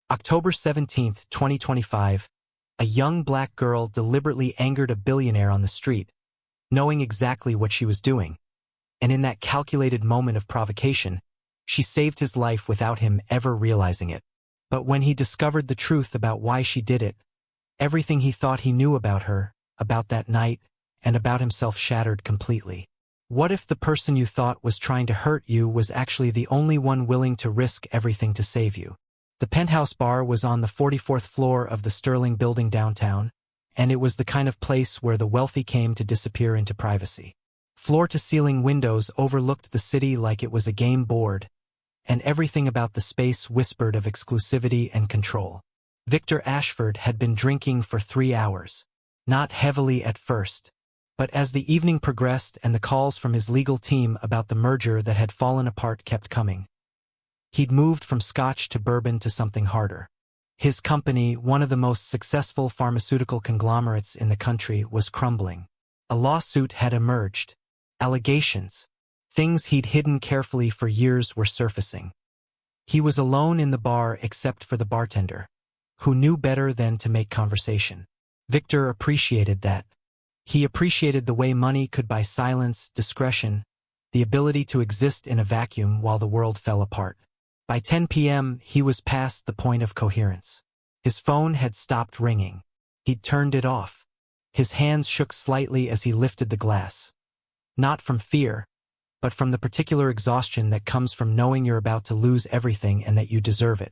October 17, 2025, a young black girl deliberately angered a billionaire on the street, knowing exactly what she was doing. And in that calculated moment of provocation, she saved his life without him ever realizing it. But when he discovered the truth about why she did it, everything he thought he knew about her, about that night, and about himself shattered completely. What if the person you thought was trying to hurt you was actually the only one willing to risk everything to save you? The Penthouse Bar was on the 44th floor of the Sterling Building downtown, and it was the kind of place where the wealthy came to disappear into privacy. Floor-to-ceiling windows overlooked the city like it was a game board, and everything about the space whispered of exclusivity and control. Victor Ashford had been drinking for 3 hours. Not heavily at first, but as the evening progressed and the calls from his legal team about the merger that had fallen apart kept coming, he'd moved from scotch to bourbon to something harder. His company, one of the most successful pharmaceutical conglomerates in the country, was crumbling. A lawsuit had emerged. Allegations, things he'd hidden carefully for years, were surfacing. He was alone in the bar except for the bartender, who knew better than to make conversation. Victor appreciated that. He appreciated the way money could buy silence, discretion, the ability to exist in a vacuum while the world fell apart. By 10 p.m., he was past the point of coherence. His phone had stopped ringing. He'd turned it off. His hands shook slightly as he lifted the glass. Not from fear, but from the particular exhaustion that comes from knowing you're about to lose everything and that you deserve it.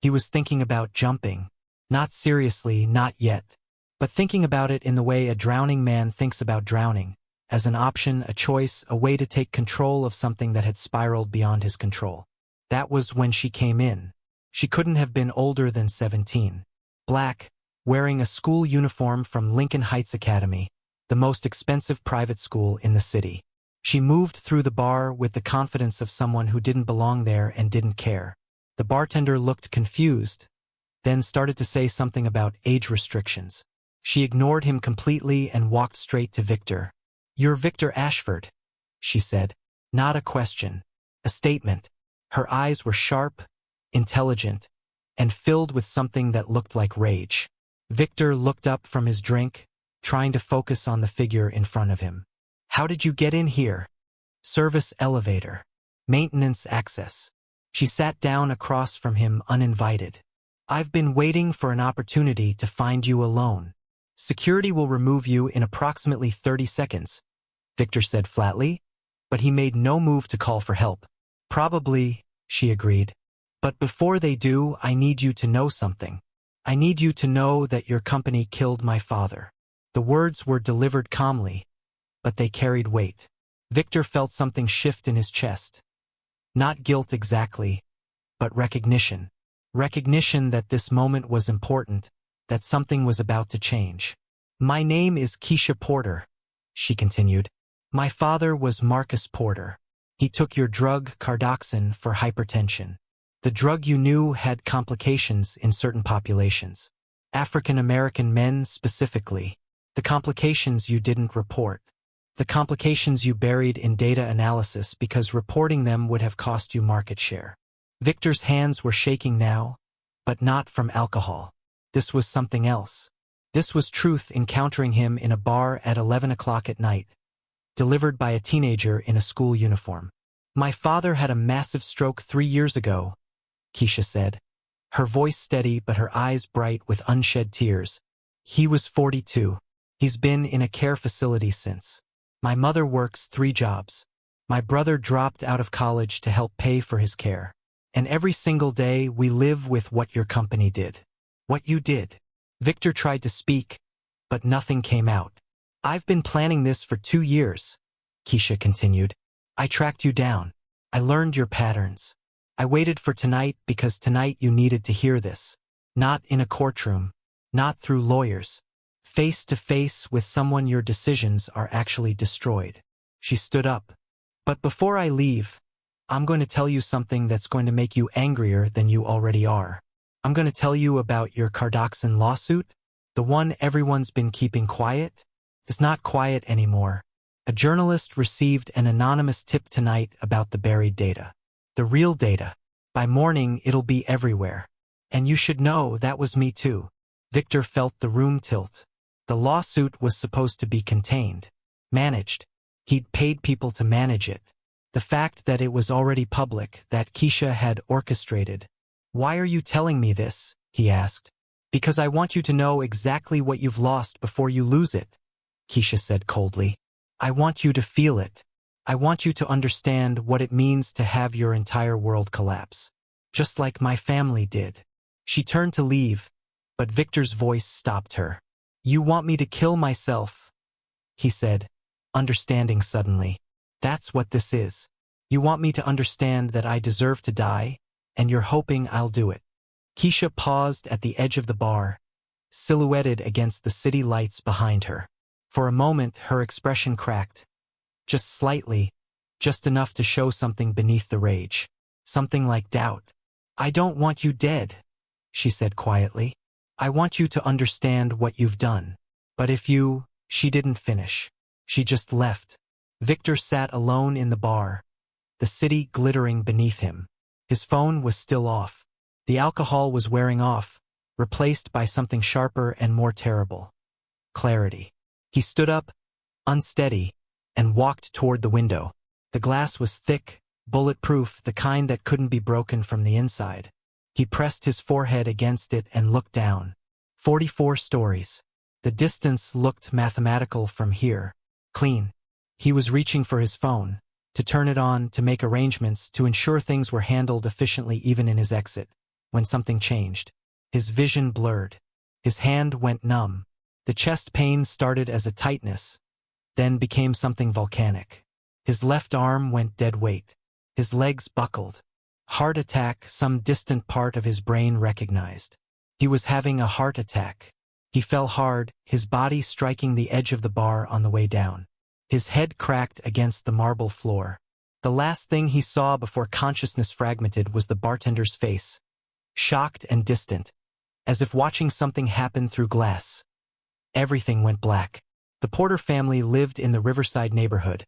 He was thinking about jumping. Not seriously, not yet, but thinking about it in the way a drowning man thinks about drowning, as an option, a choice, a way to take control of something that had spiraled beyond his control. That was when she came in. She couldn't have been older than 17. Black, wearing a school uniform from Lincoln Heights Academy, the most expensive private school in the city. She moved through the bar with the confidence of someone who didn't belong there and didn't care. The bartender looked confused, then started to say something about age restrictions. She ignored him completely and walked straight to Victor. "You're Victor Ashford," she said. Not a question, a statement. Her eyes were sharp, intelligent, and filled with something that looked like rage. Victor looked up from his drink, trying to focus on the figure in front of him. "How did you get in here?" "Service elevator. Maintenance access." She sat down across from him uninvited. "I've been waiting for an opportunity to find you alone. Security will remove you in approximately 30 seconds, Victor said flatly, but he made no move to call for help. "Probably," she agreed. "But before they do, I need you to know something. I need you to know that your company killed my father." The words were delivered calmly, but they carried weight. Victor felt something shift in his chest. Not guilt exactly, but recognition. Recognition that this moment was important, that something was about to change. "My name is Keisha Porter," she continued. "My father was Marcus Porter. He took your drug, cardoxin, for hypertension. The drug you knew had complications in certain populations. African American men specifically. The complications you didn't report. The complications you buried in data analysis because reporting them would have cost you market share." Victor's hands were shaking now, but not from alcohol. This was something else. This was truth encountering him in a bar at 11 o'clock at night, delivered by a teenager in a school uniform. "My father had a massive stroke 3 years ago," Keisha said, her voice steady but her eyes bright with unshed tears. "He was 42. He's been in a care facility since. My mother works 3 jobs. My brother dropped out of college to help pay for his care. And every single day we live with what your company did. What you did." Victor tried to speak, but nothing came out. "I've been planning this for 2 years," Keisha continued. "I tracked you down. I learned your patterns. I waited for tonight because tonight you needed to hear this. Not in a courtroom, not through lawyers. Face to face with someone your decisions are actually destroyed." She stood up. "But before I leave, I'm going to tell you something that's going to make you angrier than you already are. I'm going to tell you about your cardoxin lawsuit, the one everyone's been keeping quiet. It's not quiet anymore. A journalist received an anonymous tip tonight about the buried data. The real data. By morning, it'll be everywhere. And you should know that was me too. Victor felt the room tilt. The lawsuit was supposed to be contained. Managed. He'd paid people to manage it. The fact that it was already public, that Keisha had orchestrated. Why are you telling me this? He asked. Because I want you to know exactly what you've lost before you lose it, Keisha said coldly. I want you to feel it. I want you to understand what it means to have your entire world collapse. Just like my family did. She turned to leave, but Victor's voice stopped her. You want me to kill myself, he said, understanding suddenly. That's what this is. You want me to understand that I deserve to die, and you're hoping I'll do it. Keisha paused at the edge of the bar, silhouetted against the city lights behind her. For a moment, her expression cracked. Just slightly, just enough to show something beneath the rage. Something like doubt. I don't want you dead, she said quietly. I want you to understand what you've done. But if you... She didn't finish. She just left. Victor sat alone in the bar, the city glittering beneath him. His phone was still off. The alcohol was wearing off, replaced by something sharper and more terrible. Clarity. He stood up, unsteady, and walked toward the window. The glass was thick, bulletproof, the kind that couldn't be broken from the inside. He pressed his forehead against it and looked down. 44 stories. The distance looked mathematical from here. Clean. He was reaching for his phone, to turn it on, to make arrangements, to ensure things were handled efficiently even in his exit, when something changed. His vision blurred. His hand went numb. The chest pain started as a tightness, then became something volcanic. His left arm went dead weight. His legs buckled. Heart attack, some distant part of his brain recognized. He was having a heart attack. He fell hard, his body striking the edge of the bar on the way down. His head cracked against the marble floor. The last thing he saw before consciousness fragmented was the bartender's face. Shocked and distant, as if watching something happen through glass. Everything went black. The Porter family lived in the Riverside neighborhood,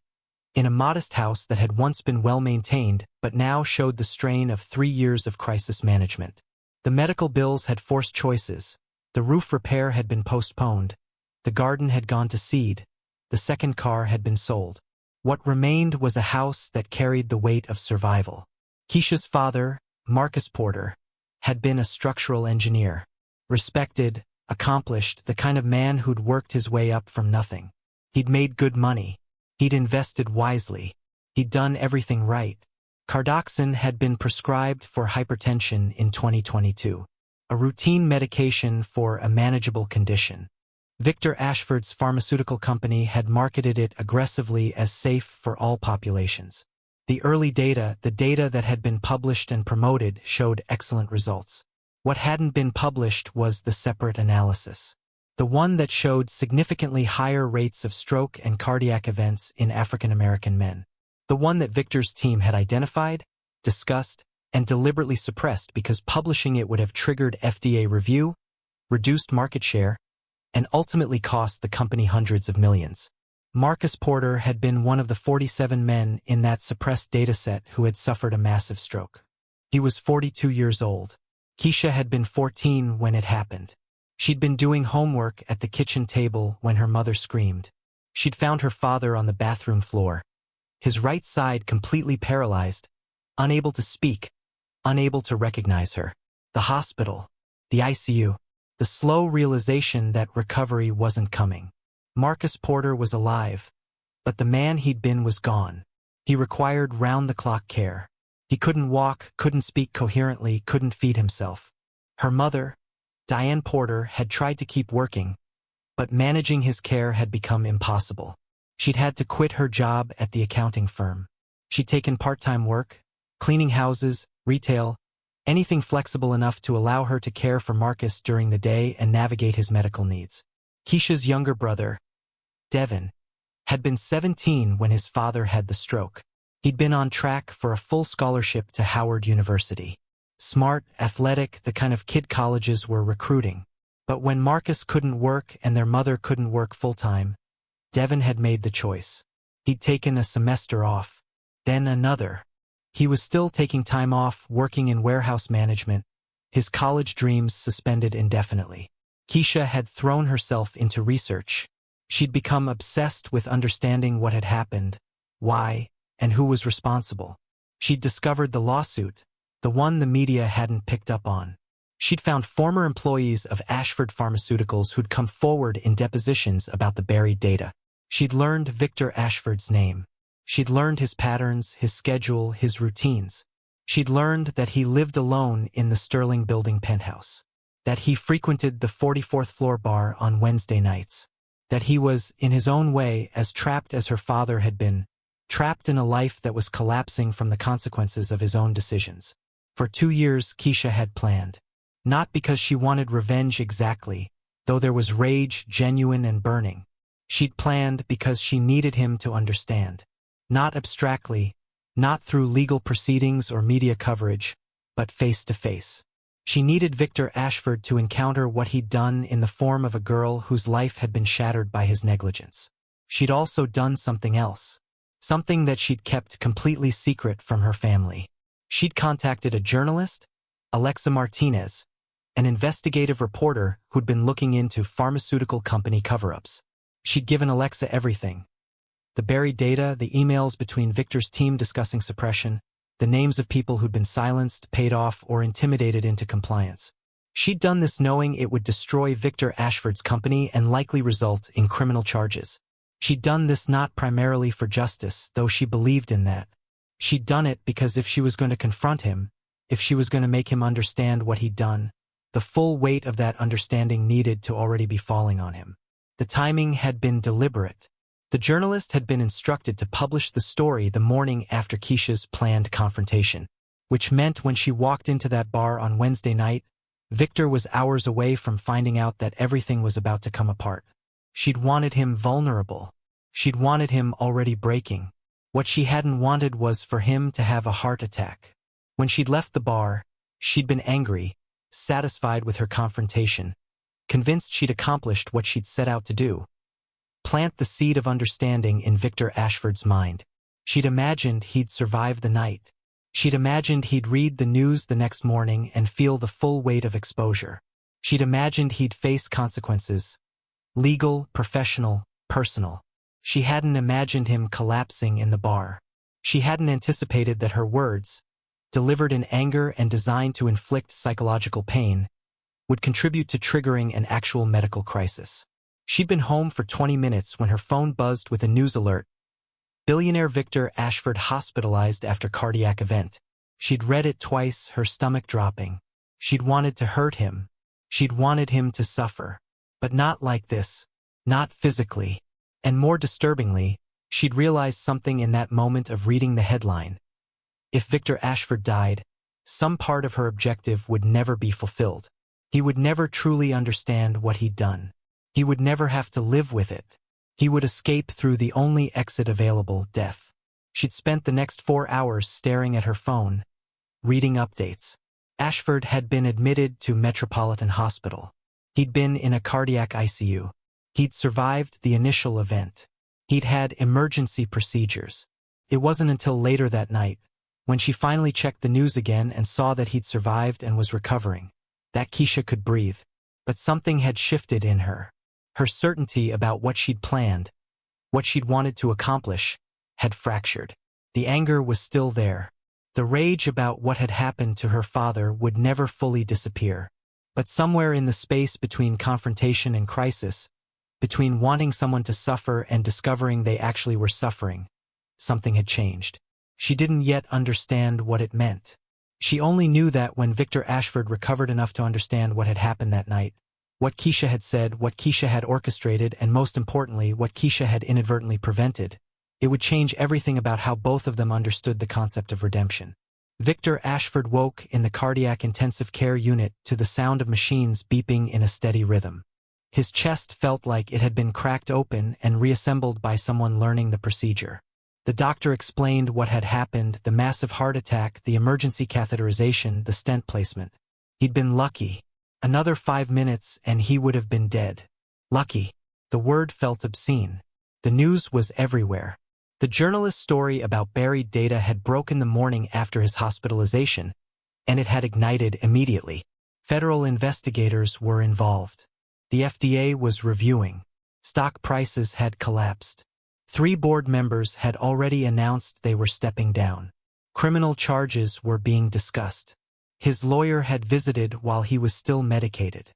in a modest house that had once been well-maintained but now showed the strain of 3 years of crisis management. The medical bills had forced choices. The roof repair had been postponed. The garden had gone to seed. The second car had been sold. What remained was a house that carried the weight of survival. Keisha's father, Marcus Porter, had been a structural engineer. Respected, accomplished, the kind of man who'd worked his way up from nothing. He'd made good money. He'd invested wisely. He'd done everything right. Cardoxin had been prescribed for hypertension in 2022, a routine medication for a manageable condition. Victor Ashford's pharmaceutical company had marketed it aggressively as safe for all populations. The early data, the data that had been published and promoted, showed excellent results. What hadn't been published was the separate analysis. The one that showed significantly higher rates of stroke and cardiac events in African American men. The one that Victor's team had identified, discussed, and deliberately suppressed because publishing it would have triggered FDA review, reduced market share, and ultimately cost the company hundreds of millions. Marcus Porter had been one of the 47 men in that suppressed dataset who had suffered a massive stroke. He was 42 years old. Keisha had been 14 when it happened. She'd been doing homework at the kitchen table when her mother screamed. She'd found her father on the bathroom floor, his right side completely paralyzed, unable to speak, unable to recognize her. The hospital, the ICU, the slow realization that recovery wasn't coming. Marcus Porter was alive, but the man he'd been was gone. He required round-the-clock care. He couldn't walk, couldn't speak coherently, couldn't feed himself. Her mother, Diane Porter, had tried to keep working, but managing his care had become impossible. She'd had to quit her job at the accounting firm. She'd taken part-time work, cleaning houses, retail, anything flexible enough to allow her to care for Marcus during the day and navigate his medical needs. Keisha's younger brother, Devin, had been 17 when his father had the stroke. He'd been on track for a full scholarship to Howard University. Smart, athletic, the kind of kid colleges were recruiting. But when Marcus couldn't work and their mother couldn't work full-time, Devin had made the choice. He'd taken a semester off, then another. He was still taking time off, working in warehouse management, his college dreams suspended indefinitely. Keisha had thrown herself into research. She'd become obsessed with understanding what had happened, why, and who was responsible. She'd discovered the lawsuit, the one the media hadn't picked up on. She'd found former employees of Ashford Pharmaceuticals who'd come forward in depositions about the buried data. She'd learned Victor Ashford's name. She'd learned his patterns, his schedule, his routines. She'd learned that he lived alone in the Sterling Building penthouse, that he frequented the 44th floor bar on Wednesday nights, that he was, in his own way, as trapped as her father had been, trapped in a life that was collapsing from the consequences of his own decisions. For 2 years, Keisha had planned. Not because she wanted revenge exactly, though there was rage genuine and burning. She'd planned because she needed him to understand. Not abstractly, not through legal proceedings or media coverage, but face to face. She needed Victor Ashford to encounter what he'd done in the form of a girl whose life had been shattered by his negligence. She'd also done something else, something that she'd kept completely secret from her family. She'd contacted a journalist, Alexa Martinez, an investigative reporter who'd been looking into pharmaceutical company cover-ups. She'd given Alexa everything. The buried data, the emails between Victor's team discussing suppression, the names of people who'd been silenced, paid off, or intimidated into compliance. She'd done this knowing it would destroy Victor Ashford's company and likely result in criminal charges. She'd done this not primarily for justice, though she believed in that. She'd done it because if she was going to confront him, if she was going to make him understand what he'd done, the full weight of that understanding needed to already be falling on him. The timing had been deliberate. The journalist had been instructed to publish the story the morning after Keisha's planned confrontation, which meant when she walked into that bar on Wednesday night, Victor was hours away from finding out that everything was about to come apart. She'd wanted him vulnerable. She'd wanted him already breaking. What she hadn't wanted was for him to have a heart attack. When she'd left the bar, she'd been angry, satisfied with her confrontation, convinced she'd accomplished what she'd set out to do. Plant the seed of understanding in Victor Ashford's mind. She'd imagined he'd survive the night. She'd imagined he'd read the news the next morning and feel the full weight of exposure. She'd imagined he'd face consequences, legal, professional, personal. She hadn't imagined him collapsing in the bar. She hadn't anticipated that her words, delivered in anger and designed to inflict psychological pain, would contribute to triggering an actual medical crisis. She'd been home for 20 minutes when her phone buzzed with a news alert. Billionaire Victor Ashford hospitalized after cardiac event. She'd read it twice, her stomach dropping. She'd wanted to hurt him. She'd wanted him to suffer. But not like this. Not physically. And more disturbingly, she'd realized something in that moment of reading the headline. If Victor Ashford died, some part of her objective would never be fulfilled. He would never truly understand what he'd done. He would never have to live with it. He would escape through the only exit available, death. She'd spent the next 4 hours staring at her phone, reading updates. Ashford had been admitted to Metropolitan Hospital. He'd been in a cardiac ICU. He'd survived the initial event. He'd had emergency procedures. It wasn't until later that night, when she finally checked the news again and saw that he'd survived and was recovering, that Keisha could breathe. But something had shifted in her. Her certainty about what she'd planned, what she'd wanted to accomplish, had fractured. The anger was still there. The rage about what had happened to her father would never fully disappear. But somewhere in the space between confrontation and crisis, between wanting someone to suffer and discovering they actually were suffering, something had changed. She didn't yet understand what it meant. She only knew that when Victor Ashford recovered enough to understand what had happened that night, what Keisha had said, what Keisha had orchestrated, and most importantly, what Keisha had inadvertently prevented, it would change everything about how both of them understood the concept of redemption. Victor Ashford woke in the cardiac intensive care unit to the sound of machines beeping in a steady rhythm. His chest felt like it had been cracked open and reassembled by someone learning the procedure. The doctor explained what had happened, the massive heart attack, the emergency catheterization, the stent placement. He'd been lucky. Another 5 minutes and he would have been dead. Lucky. The word felt obscene. The news was everywhere. The journalist's story about buried data had broken the morning after his hospitalization, and it had ignited immediately. Federal investigators were involved. The FDA was reviewing. Stock prices had collapsed. 3 board members had already announced they were stepping down. Criminal charges were being discussed. His lawyer had visited while he was still medicated.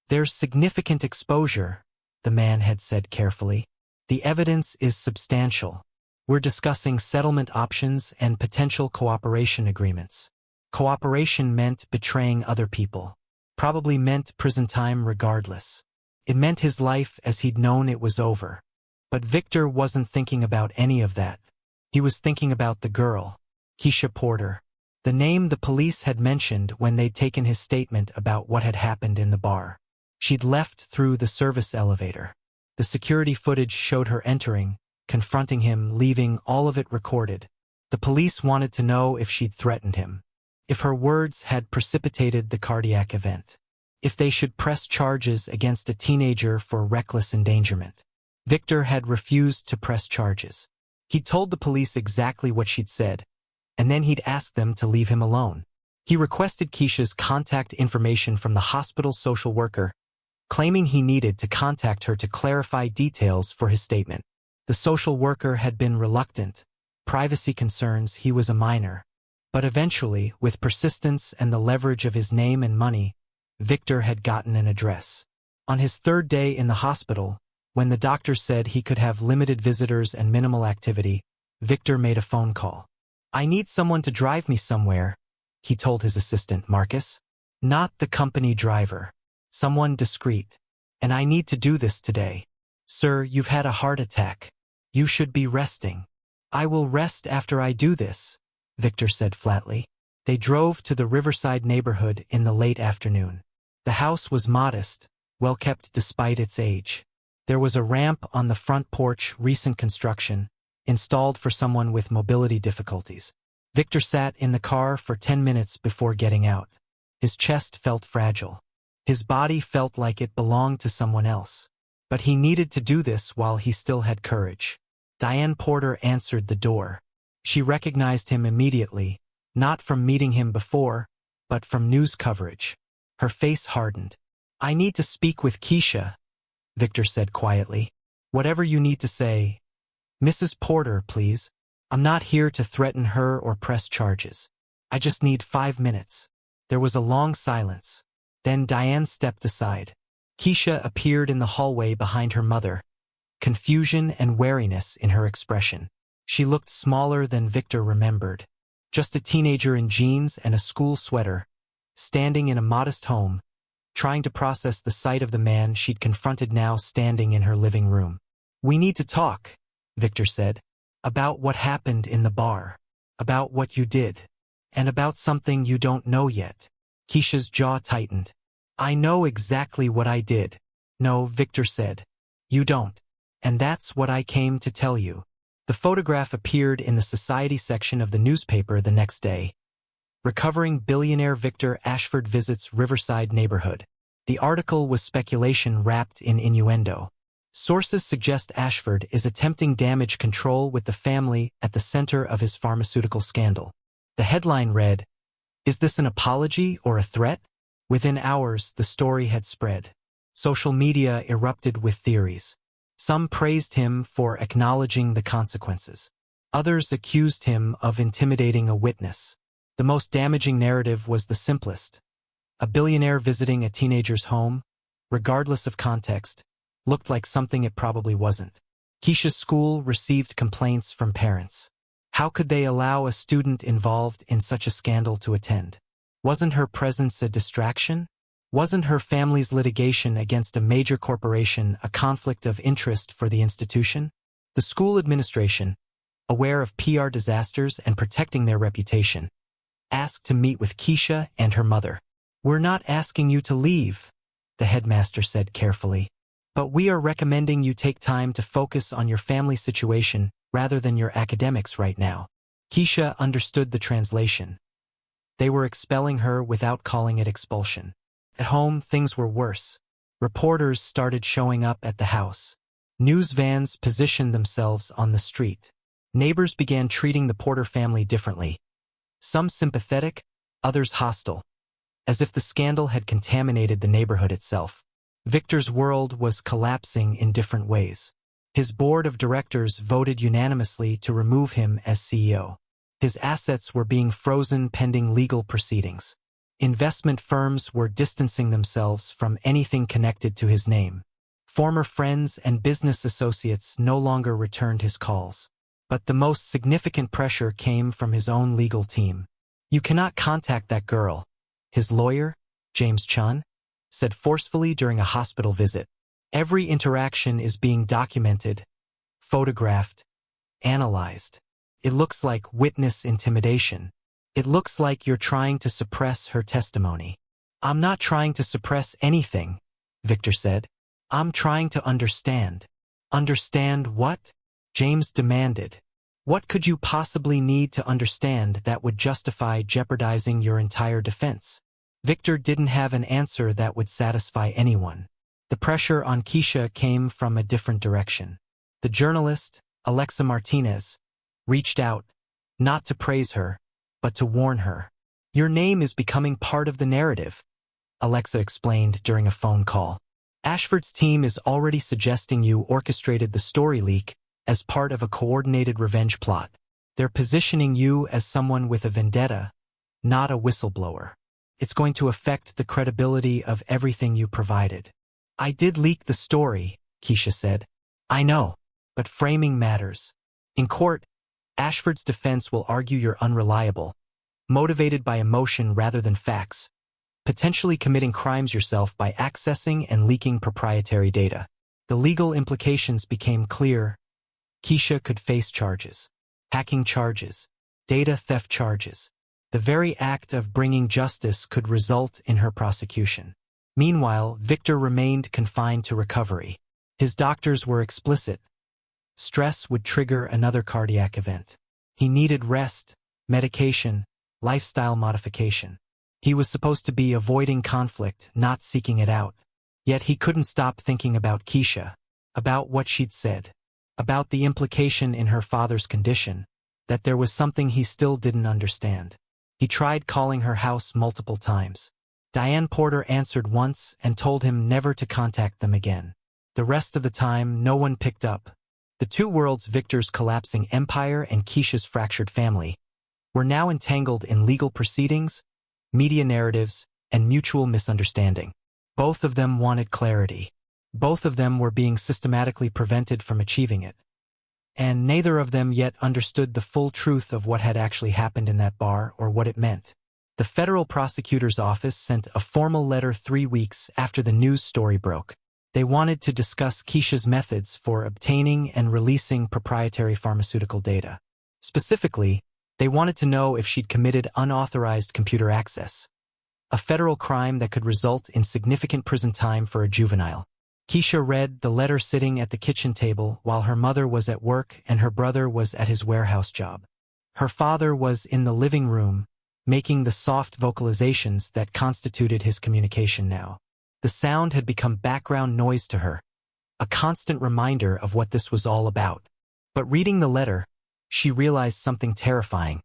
"There's significant exposure," the man had said carefully. "The evidence is substantial. We're discussing settlement options and potential cooperation agreements." Cooperation meant betraying other people. Probably meant prison time regardless. It meant his life as he'd known it was over. But Victor wasn't thinking about any of that. He was thinking about the girl, Keisha Porter, the name the police had mentioned when they'd taken his statement about what had happened in the bar. She'd left through the service elevator. The security footage showed her entering, confronting him, leaving all of it recorded. The police wanted to know if she'd threatened him, if her words had precipitated the cardiac event, if they should press charges against a teenager for reckless endangerment. Victor had refused to press charges. He told the police exactly what she'd said, and then he'd asked them to leave him alone. He requested Keisha's contact information from the hospital social worker, claiming he needed to contact her to clarify details for his statement. The social worker had been reluctant. Privacy concerns, he was a minor. But eventually, with persistence and the leverage of his name and money, Victor had gotten an address. On his 3rd day in the hospital, when the doctor said he could have limited visitors and minimal activity, Victor made a phone call. "I need someone to drive me somewhere," he told his assistant, Marcus. "Not the company driver. Someone discreet. And I need to do this today." "Sir, you've had a heart attack. You should be resting." "I will rest after I do this," Victor said flatly. They drove to the Riverside neighborhood in the late afternoon. The house was modest, well kept despite its age. There was a ramp on the front porch, recent construction, installed for someone with mobility difficulties. Victor sat in the car for 10 minutes before getting out. His chest felt fragile. His body felt like it belonged to someone else. But he needed to do this while he still had courage. Diane Porter answered the door. She recognized him immediately, not from meeting him before, but from news coverage. Her face hardened. "I need to speak with Keisha," Victor said quietly. "Whatever you need to say. Mrs. Porter, please. I'm not here to threaten her or press charges. I just need 5 minutes." There was a long silence. Then Diane stepped aside. Keisha appeared in the hallway behind her mother, confusion and wariness in her expression. She looked smaller than Victor remembered. Just a teenager in jeans and a school sweater, standing in a modest home, trying to process the sight of the man she'd confronted now standing in her living room. "We need to talk," Victor said, "about what happened in the bar, about what you did, and about something you don't know yet." Keisha's jaw tightened. "I know exactly what I did." "No," Victor said. "You don't. And that's what I came to tell you." The photograph appeared in the society section of the newspaper the next day. Recovering billionaire Victor Ashford visits Riverside neighborhood. The article was speculation wrapped in innuendo. Sources suggest Ashford is attempting damage control with the family at the center of his pharmaceutical scandal. The headline read, "Is this an apology or a threat?" Within hours, the story had spread. Social media erupted with theories. Some praised him for acknowledging the consequences. Others accused him of intimidating a witness. The most damaging narrative was the simplest. A billionaire visiting a teenager's home, regardless of context, looked like something it probably wasn't. Keisha's school received complaints from parents. How could they allow a student involved in such a scandal to attend? Wasn't her presence a distraction? Wasn't her family's litigation against a major corporation a conflict of interest for the institution? The school administration, aware of PR disasters and protecting their reputation, asked to meet with Keisha and her mother. "We're not asking you to leave," the headmaster said carefully, "but we are recommending you take time to focus on your family situation rather than your academics right now." Keisha understood the translation. They were expelling her without calling it expulsion. At home, things were worse. Reporters started showing up at the house. News vans positioned themselves on the street. Neighbors began treating the Porter family differently. Some sympathetic, others hostile. as if the scandal had contaminated the neighborhood itself. Victor's world was collapsing in different ways. His board of directors voted unanimously to remove him as CEO. His assets were being frozen pending legal proceedings. Investment firms were distancing themselves from anything connected to his name. Former friends and business associates no longer returned his calls. But the most significant pressure came from his own legal team. "You cannot contact that girl," his lawyer, James Chun, said forcefully during a hospital visit. "Every interaction is being documented, photographed, analyzed. It looks like witness intimidation. It looks like you're trying to suppress her testimony." "I'm not trying to suppress anything," Victor said. "I'm trying to understand." "Understand what?" James demanded. "What could you possibly need to understand that would justify jeopardizing your entire defense?" Victor didn't have an answer that would satisfy anyone. The pressure on Keisha came from a different direction. The journalist, Alexa Martinez, reached out, not to praise her, but to warn her. "Your name is becoming part of the narrative," Alexa explained during a phone call. "Ashford's team is already suggesting you orchestrated the story leak as part of a coordinated revenge plot. They're positioning you as someone with a vendetta, not a whistleblower. It's going to affect the credibility of everything you provided." "I did leak the story," Keisha said. "I know, but framing matters. In court, Ashford's defense will argue you're unreliable, motivated by emotion rather than facts, potentially committing crimes yourself by accessing and leaking proprietary data." The legal implications became clear. Keisha could face charges, hacking charges, data theft charges. The very act of bringing justice could result in her prosecution. Meanwhile, Victor remained confined to recovery. His doctors were explicit. Stress would trigger another cardiac event. He needed rest, medication, lifestyle modification. He was supposed to be avoiding conflict, not seeking it out. Yet he couldn't stop thinking about Keisha, about what she'd said, about the implication in her father's condition, that there was something he still didn't understand. He tried calling her house multiple times. Diane Porter answered once and told him never to contact them again. The rest of the time, no one picked up. The two worlds, Victor's collapsing empire and Keisha's fractured family, were now entangled in legal proceedings, media narratives, and mutual misunderstanding. Both of them wanted clarity. Both of them were being systematically prevented from achieving it. And neither of them yet understood the full truth of what had actually happened in that bar or what it meant. The federal prosecutor's office sent a formal letter 3 weeks after the news story broke. They wanted to discuss Keisha's methods for obtaining and releasing proprietary pharmaceutical data. Specifically, they wanted to know if she'd committed unauthorized computer access, a federal crime that could result in significant prison time for a juvenile. Keisha read the letter sitting at the kitchen table while her mother was at work and her brother was at his warehouse job. Her father was in the living room, making the soft vocalizations that constituted his communication now. The sound had become background noise to her, a constant reminder of what this was all about. But reading the letter, she realized something terrifying.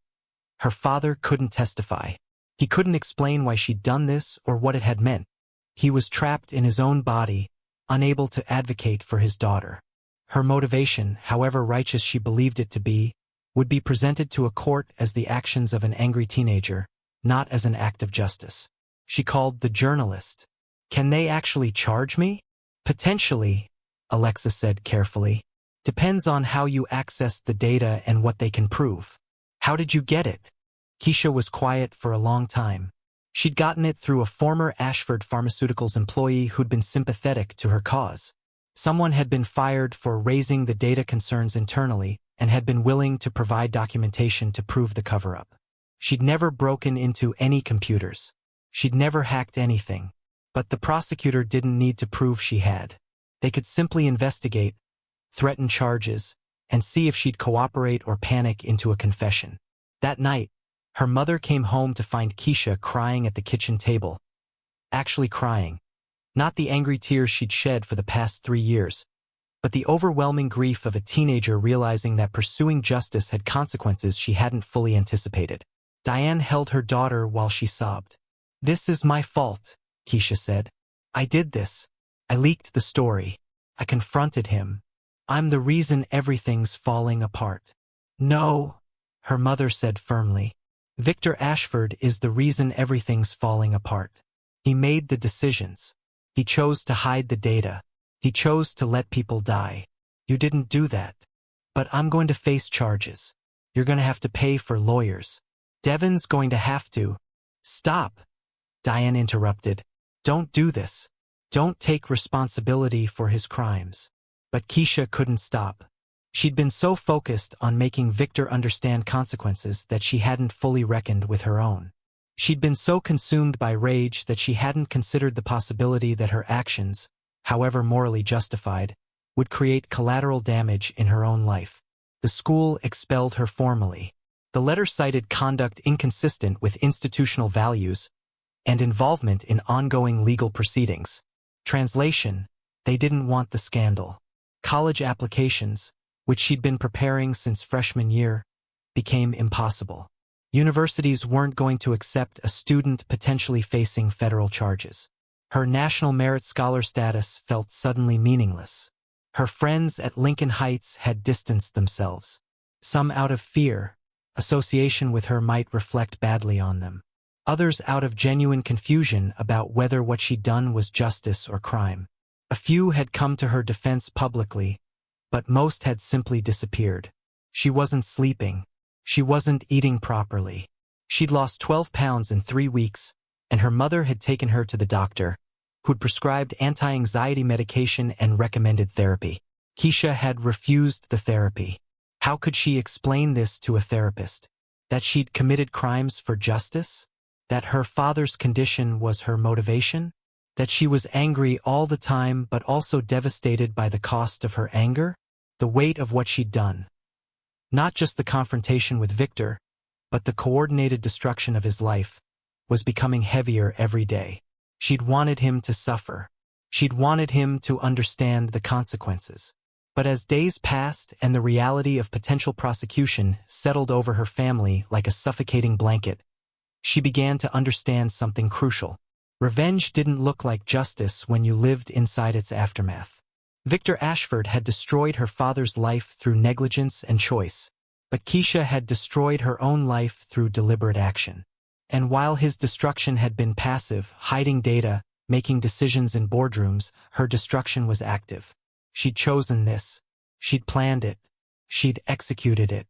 Her father couldn't testify. He couldn't explain why she'd done this or what it had meant. He was trapped in his own body, unable to advocate for his daughter. Her motivation, however righteous she believed it to be, would be presented to a court as the actions of an angry teenager, not as an act of justice. She called the journalist. "Can they actually charge me?" "Potentially," Alexa said carefully. "Depends on how you access the data and what they can prove." "How did you get it?" Keisha was quiet for a long time. She'd gotten it through a former Ashford Pharmaceuticals employee who'd been sympathetic to her cause. Someone had been fired for raising the data concerns internally and had been willing to provide documentation to prove the cover-up. She'd never broken into any computers. She'd never hacked anything. But the prosecutor didn't need to prove she had. They could simply investigate, threaten charges, and see if she'd cooperate or panic into a confession. That night, her mother came home to find Keisha crying at the kitchen table. Actually crying. Not the angry tears she'd shed for the past 3 years, but the overwhelming grief of a teenager realizing that pursuing justice had consequences she hadn't fully anticipated. Diane held her daughter while she sobbed. "This is my fault," Keisha said. "I did this. I leaked the story. I confronted him. I'm the reason everything's falling apart." "No," her mother said firmly. "Victor Ashford is the reason everything's falling apart. He made the decisions. He chose to hide the data. He chose to let people die. You didn't do that. But I'm going to face charges. You're going to have to pay for lawyers. Devon's going to have to—" "Stop," Diane interrupted. "Don't do this. Don't take responsibility for his crimes." But Keisha couldn't stop. She'd been so focused on making Victor understand consequences that she hadn't fully reckoned with her own. She'd been so consumed by rage that she hadn't considered the possibility that her actions, however morally justified, would create collateral damage in her own life. The school expelled her formally. The letter cited conduct inconsistent with institutional values and involvement in ongoing legal proceedings. Translation: they didn't want the scandal. College applications, which she'd been preparing since freshman year, became impossible. Universities weren't going to accept a student potentially facing federal charges. Her National Merit Scholar status felt suddenly meaningless. Her friends at Lincoln Heights had distanced themselves. Some out of fear. Association with her might reflect badly on them. Others out of genuine confusion about whether what she'd done was justice or crime. A few had come to her defense publicly, but most had simply disappeared. She wasn't sleeping. She wasn't eating properly. She'd lost 12 pounds in 3 weeks, and her mother had taken her to the doctor, who'd prescribed anti-anxiety medication and recommended therapy. Keisha had refused the therapy. How could she explain this to a therapist? That she'd committed crimes for justice? That her father's condition was her motivation? That she was angry all the time but also devastated by the cost of her anger? The weight of what she'd done. Not just the confrontation with Victor, but the coordinated destruction of his life, was becoming heavier every day. She'd wanted him to suffer. She'd wanted him to understand the consequences. But as days passed and the reality of potential prosecution settled over her family like a suffocating blanket, she began to understand something crucial. Revenge didn't look like justice when you lived inside its aftermath. Victor Ashford had destroyed her father's life through negligence and choice, but Keisha had destroyed her own life through deliberate action. And while his destruction had been passive, hiding data, making decisions in boardrooms, her destruction was active. She'd chosen this. She'd planned it. She'd executed it.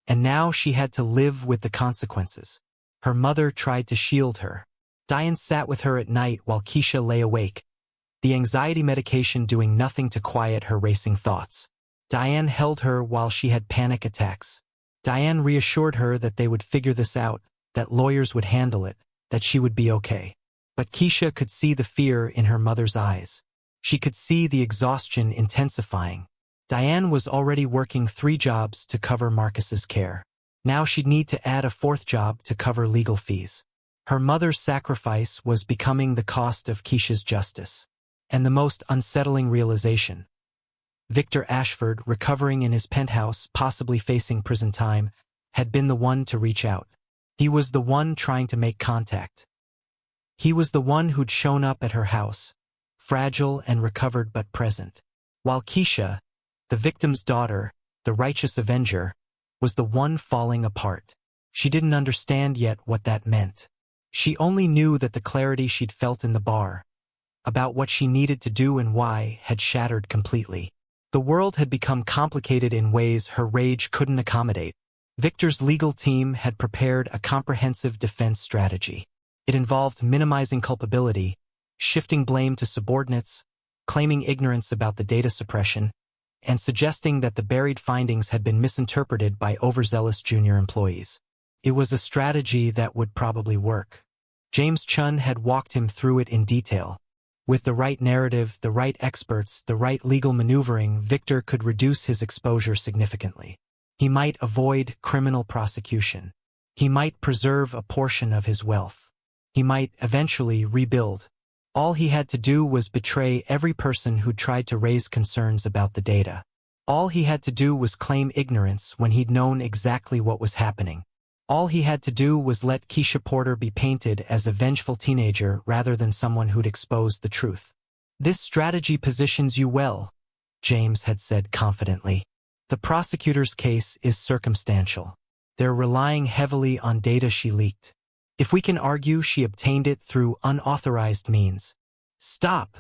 And now she had to live with the consequences. Her mother tried to shield her. Diane sat with her at night while Keisha lay awake, the anxiety medication doing nothing to quiet her racing thoughts. Diane held her while she had panic attacks. Diane reassured her that they would figure this out, that lawyers would handle it, that she would be okay. But Keisha could see the fear in her mother's eyes. She could see the exhaustion intensifying. Diane was already working 3 jobs to cover Marcus's care. Now she'd need to add a 4th job to cover legal fees. Her mother's sacrifice was becoming the cost of Keisha's justice. And the most unsettling realization. Victor Ashford, recovering in his penthouse, possibly facing prison time, had been the one to reach out. He was the one trying to make contact. He was the one who'd shown up at her house, fragile and recovered but present. While Keisha, the victim's daughter, the righteous avenger, was the one falling apart. She didn't understand yet what that meant. She only knew that the clarity she'd felt in the bar, about what she needed to do and why, had shattered completely. The world had become complicated in ways her rage couldn't accommodate. Victor's legal team had prepared a comprehensive defense strategy. It involved minimizing culpability, shifting blame to subordinates, claiming ignorance about the data suppression, and suggesting that the buried findings had been misinterpreted by overzealous junior employees. It was a strategy that would probably work. James Chun had walked him through it in detail. With the right narrative, the right experts, the right legal maneuvering, Victor could reduce his exposure significantly. He might avoid criminal prosecution. He might preserve a portion of his wealth. He might eventually rebuild. All he had to do was betray every person who tried to raise concerns about the data. All he had to do was claim ignorance when he'd known exactly what was happening. All he had to do was let Keisha Porter be painted as a vengeful teenager rather than someone who'd exposed the truth. "This strategy positions you well," James had said confidently. "The prosecutor's case is circumstantial. They're relying heavily on data she leaked. If we can argue she obtained it through unauthorized means—" "Stop!"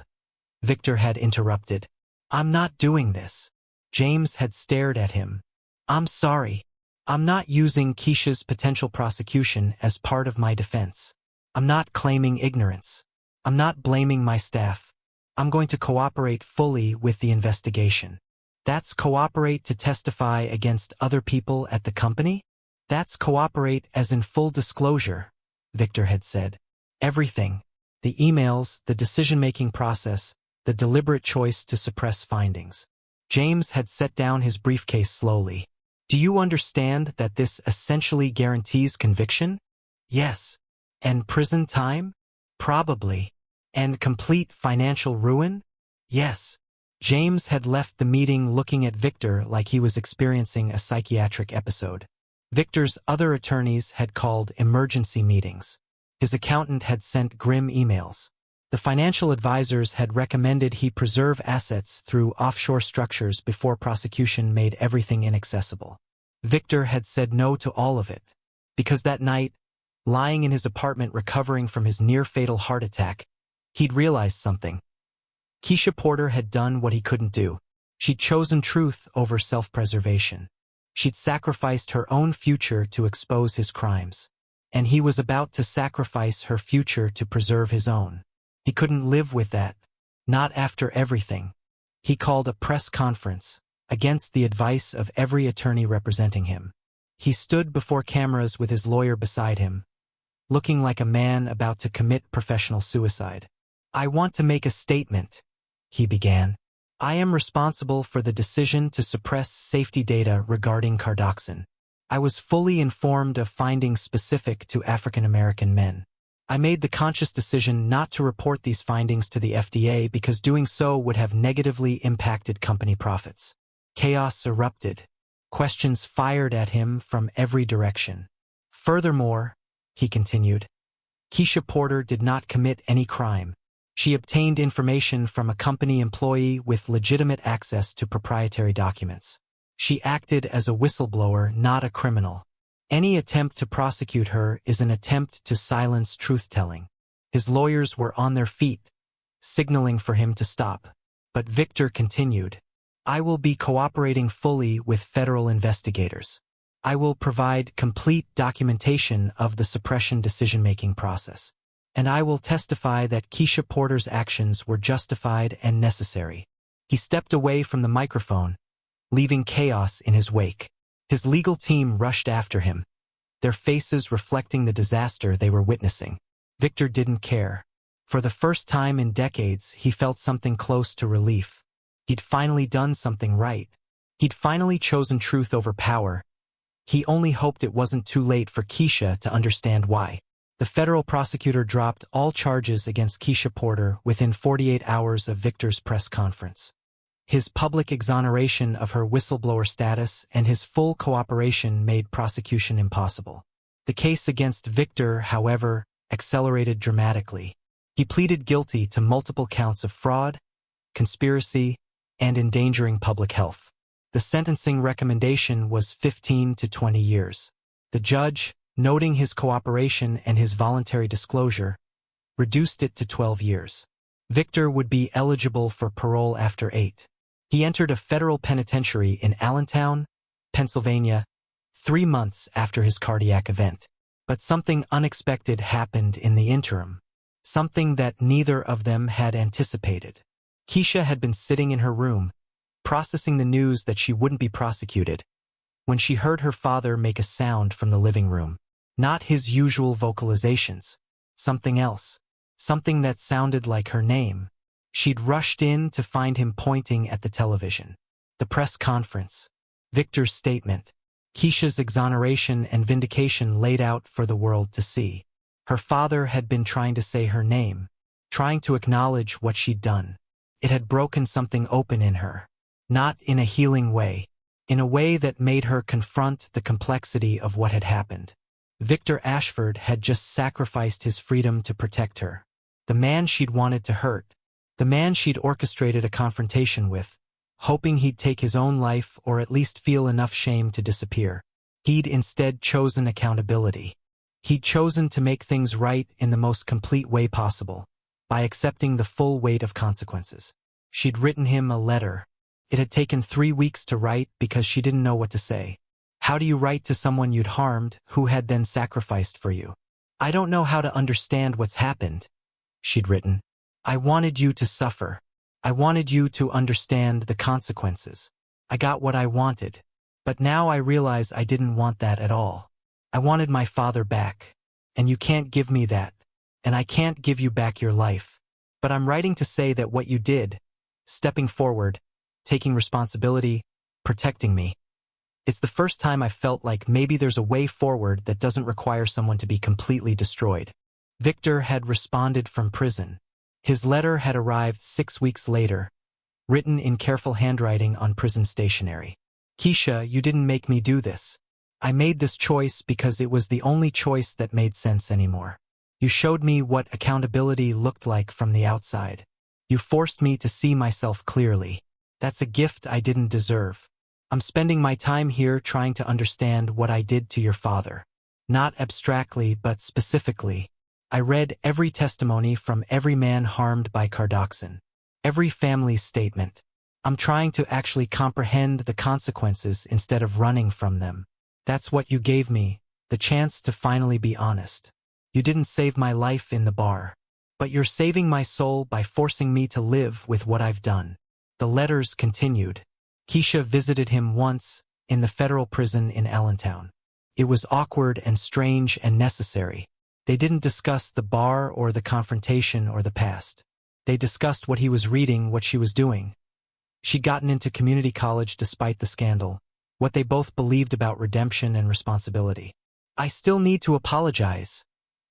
Victor had interrupted. "I'm not doing this." James had stared at him. "I'm sorry. I'm not using Keisha's potential prosecution as part of my defense. I'm not claiming ignorance. I'm not blaming my staff. I'm going to cooperate fully with the investigation." "That's cooperate to testify against other people at the company?" "That's cooperate as in full disclosure," Victor had said. "Everything. The emails, the decision-making process, the deliberate choice to suppress findings." James had set down his briefcase slowly. "Do you understand that this essentially guarantees conviction?" "Yes." "And prison time?" "Probably." "And complete financial ruin?" "Yes." James had left the meeting looking at Victor like he was experiencing a psychiatric episode. Victor's other attorneys had called emergency meetings. His accountant had sent grim emails. The financial advisors had recommended he preserve assets through offshore structures before prosecution made everything inaccessible. Victor had said no to all of it, because that night, lying in his apartment recovering from his near-fatal heart attack, he'd realized something. Keisha Porter had done what he couldn't do. She'd chosen truth over self-preservation. She'd sacrificed her own future to expose his crimes. And he was about to sacrifice her future to preserve his own. He couldn't live with that, not after everything. He called a press conference, against the advice of every attorney representing him. He stood before cameras with his lawyer beside him, looking like a man about to commit professional suicide. "I want to make a statement," he began. "I am responsible for the decision to suppress safety data regarding cardoxin. I was fully informed of findings specific to African American men. I made the conscious decision not to report these findings to the FDA because doing so would have negatively impacted company profits." Chaos erupted. Questions fired at him from every direction. "Furthermore," he continued, "Keisha Porter did not commit any crime. She obtained information from a company employee with legitimate access to proprietary documents. She acted as a whistleblower, not a criminal. Any attempt to prosecute her is an attempt to silence truth-telling." His lawyers were on their feet, signaling for him to stop. But Victor continued, "I will be cooperating fully with federal investigators. I will provide complete documentation of the suppression decision-making process. And I will testify that Keisha Porter's actions were justified and necessary." He stepped away from the microphone, leaving chaos in his wake. His legal team rushed after him, their faces reflecting the disaster they were witnessing. Victor didn't care. For the first time in decades, he felt something close to relief. He'd finally done something right. He'd finally chosen truth over power. He only hoped it wasn't too late for Keisha to understand why. The federal prosecutor dropped all charges against Keisha Porter within 48 hours of Victor's press conference. His public exoneration of her whistleblower status and his full cooperation made prosecution impossible. The case against Victor, however, accelerated dramatically. He pleaded guilty to multiple counts of fraud, conspiracy, and endangering public health. The sentencing recommendation was 15 to 20 years. The judge, noting his cooperation and his voluntary disclosure, reduced it to 12 years. Victor would be eligible for parole after 8. He entered a federal penitentiary in Allentown, Pennsylvania, 3 months after his cardiac event. But something unexpected happened in the interim, something that neither of them had anticipated. Keisha had been sitting in her room, processing the news that she wouldn't be prosecuted, when she heard her father make a sound from the living room. Not his usual vocalizations, something else, something that sounded like her name. She'd rushed in to find him pointing at the television. The press conference, Victor's statement, Keisha's exoneration and vindication laid out for the world to see. Her father had been trying to say her name, trying to acknowledge what she'd done. It had broken something open in her, not in a healing way, in a way that made her confront the complexity of what had happened. Victor Ashford had just sacrificed his freedom to protect her. The man she'd wanted to hurt. The man she'd orchestrated a confrontation with, hoping he'd take his own life or at least feel enough shame to disappear. He'd instead chosen accountability. He'd chosen to make things right in the most complete way possible, by accepting the full weight of consequences. She'd written him a letter. It had taken 3 weeks to write because she didn't know what to say. How do you write to someone you'd harmed who had then sacrificed for you? I don't know how to understand what's happened, she'd written. I wanted you to suffer. I wanted you to understand the consequences. I got what I wanted. But now I realize I didn't want that at all. I wanted my father back. And you can't give me that. And I can't give you back your life. But I'm writing to say that what you did, stepping forward, taking responsibility, protecting me. It's the first time I felt like maybe there's a way forward that doesn't require someone to be completely destroyed. Victor had responded from prison. His letter had arrived 6 weeks later, written in careful handwriting on prison stationery. Keisha, you didn't make me do this. I made this choice because it was the only choice that made sense anymore. You showed me what accountability looked like from the outside. You forced me to see myself clearly. That's a gift I didn't deserve. I'm spending my time here trying to understand what I did to your father. Not abstractly, but specifically. I read every testimony from every man harmed by Cardoxin. Every family's statement. I'm trying to actually comprehend the consequences instead of running from them. That's what you gave me, the chance to finally be honest. You didn't save my life in the bar. But you're saving my soul by forcing me to live with what I've done. The letters continued. Keisha visited him once, in the federal prison in Allentown. It was awkward and strange and necessary. They didn't discuss the bar or the confrontation or the past. They discussed what he was reading, what she was doing. She'd gotten into community college despite the scandal, what they both believed about redemption and responsibility. I still need to apologize,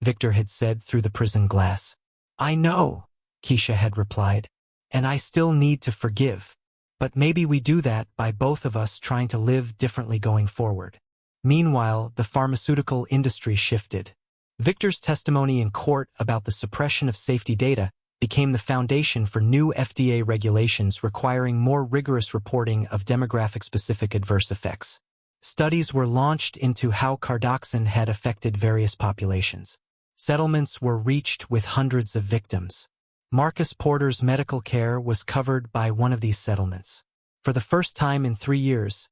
Victor had said through the prison glass. I know, Keisha had replied, and I still need to forgive. But maybe we do that by both of us trying to live differently going forward. Meanwhile, the pharmaceutical industry shifted. Victor's testimony in court about the suppression of safety data became the foundation for new FDA regulations requiring more rigorous reporting of demographic-specific adverse effects. Studies were launched into how Cardoxin had affected various populations. Settlements were reached with hundreds of victims. Marcus Porter's medical care was covered by one of these settlements. For the first time in 3 years,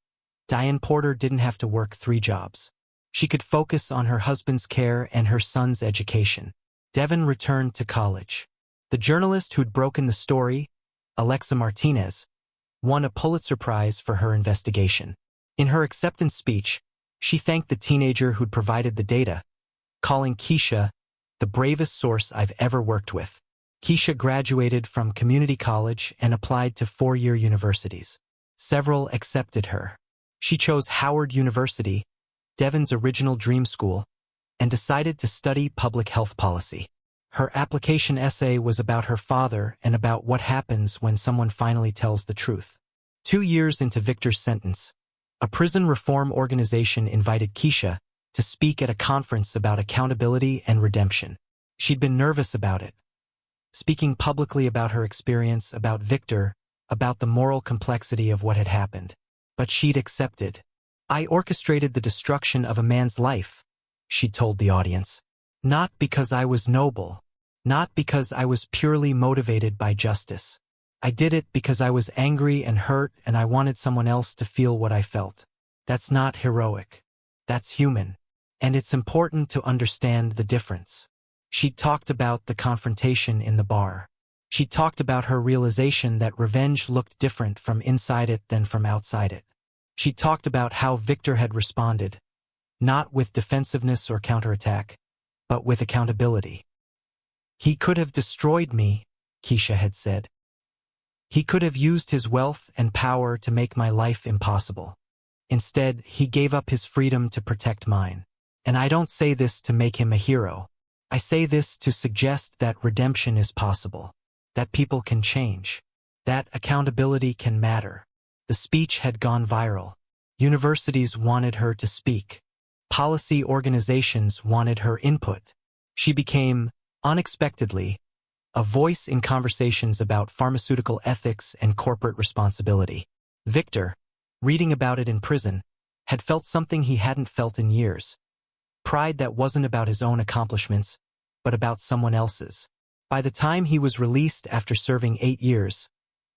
Diane Porter didn't have to work 3 jobs. She could focus on her husband's care and her son's education. Devin returned to college. The journalist who'd broken the story, Alexa Martinez, won a Pulitzer Prize for her investigation. In her acceptance speech, she thanked the teenager who'd provided the data, calling Keisha the bravest source I've ever worked with. Keisha graduated from community college and applied to 4-year universities. Several accepted her. She chose Howard University, Devin's original dream school, and decided to study public health policy. Her application essay was about her father and about what happens when someone finally tells the truth. 2 years into Victor's sentence, a prison reform organization invited Keisha to speak at a conference about accountability and redemption. She'd been nervous about it, speaking publicly about her experience, about Victor, about the moral complexity of what had happened. But she'd accepted. I orchestrated the destruction of a man's life, she told the audience. Not because I was noble. Not because I was purely motivated by justice. I did it because I was angry and hurt and I wanted someone else to feel what I felt. That's not heroic. That's human. And it's important to understand the difference. She talked about the confrontation in the bar. She talked about her realization that revenge looked different from inside it than from outside it. She talked about how Victor had responded, not with defensiveness or counterattack, but with accountability. He could have destroyed me, Keisha had said. He could have used his wealth and power to make my life impossible. Instead, he gave up his freedom to protect mine. And I don't say this to make him a hero. I say this to suggest that redemption is possible, that people can change, that accountability can matter. The speech had gone viral. Universities wanted her to speak. Policy organizations wanted her input. She became, unexpectedly, a voice in conversations about pharmaceutical ethics and corporate responsibility. Victor, reading about it in prison, had felt something he hadn't felt in years. Pride that wasn't about his own accomplishments, but about someone else's. By the time he was released after serving 8 years,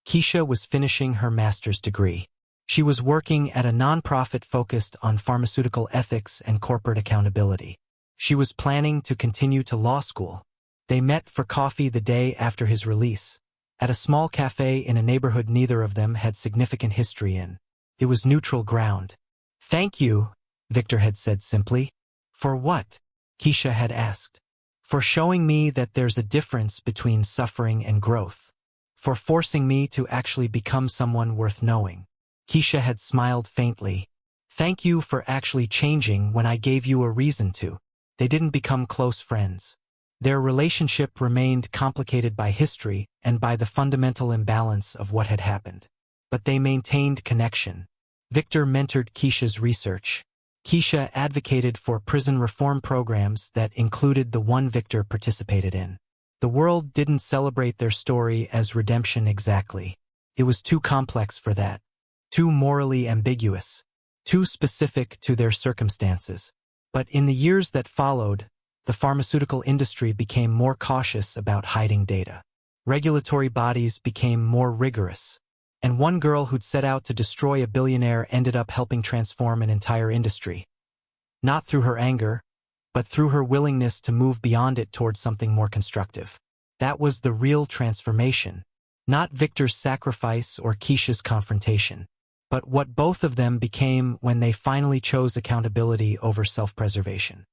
Keisha was finishing her master's degree. She was working at a nonprofit focused on pharmaceutical ethics and corporate accountability. She was planning to continue to law school. They met for coffee the day after his release, at a small cafe in a neighborhood neither of them had significant history in. It was neutral ground. "Thank you," Victor had said simply. "For what?" Keisha had asked. "For showing me that there's a difference between suffering and growth. For forcing me to actually become someone worth knowing." Keisha had smiled faintly. "Thank you for actually changing when I gave you a reason to." They didn't become close friends. Their relationship remained complicated by history and by the fundamental imbalance of what had happened. But they maintained connection. Victor mentored Keisha's research. Keisha advocated for prison reform programs that included the one Victor participated in. The world didn't celebrate their story as redemption exactly. It was too complex for that, too morally ambiguous, too specific to their circumstances. But in the years that followed, the pharmaceutical industry became more cautious about hiding data. Regulatory bodies became more rigorous. And one girl who'd set out to destroy a billionaire ended up helping transform an entire industry. Not through her anger, but through her willingness to move beyond it towards something more constructive. That was the real transformation, not Victor's sacrifice or Keisha's confrontation, but what both of them became when they finally chose accountability over self-preservation.